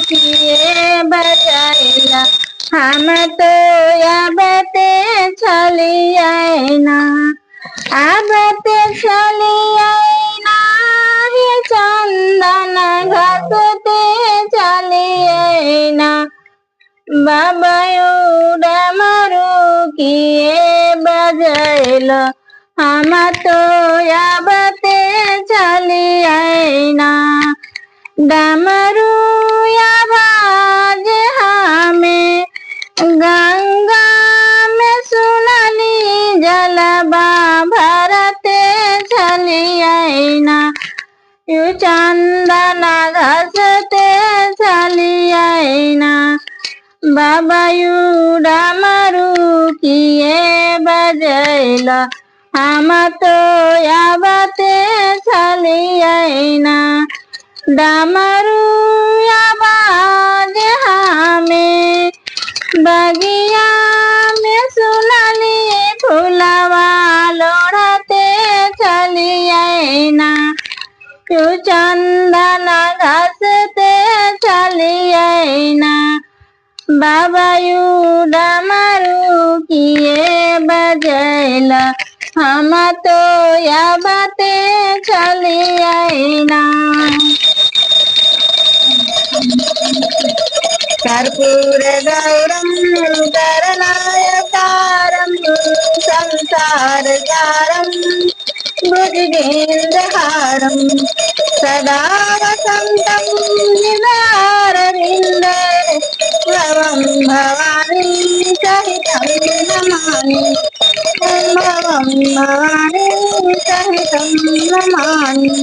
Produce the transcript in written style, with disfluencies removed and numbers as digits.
किए बजाइला हम तो आबते चलिए ना आबते चलिए ना हे चंदन घासते चलिए ना बाबा डमरू किए बजैलो हम तो आबते चलिए ना डमरू आवाज हमें गंगा में सुनली जलवा भरते चलिए ना यू चंदन घसते चलिए ना बाबा यू डमरू किए बजैला हम तो आबते चलिए ना डमरू आवाज हमें बगिया में सुनली फुलवा लोढ़ते चलिए ना यू चंदन घसते चलिए ना बाबा यू डमरू किए बजैला हम तो आबते चलिए ना कर्पूर गौरम करनायकारं संसार सारं भुजगेन्द्रहारं सदा वसन्तं हृदयारविन्दे भवं भवानी सहितं नमामि भवं भवानी सहितं नमामि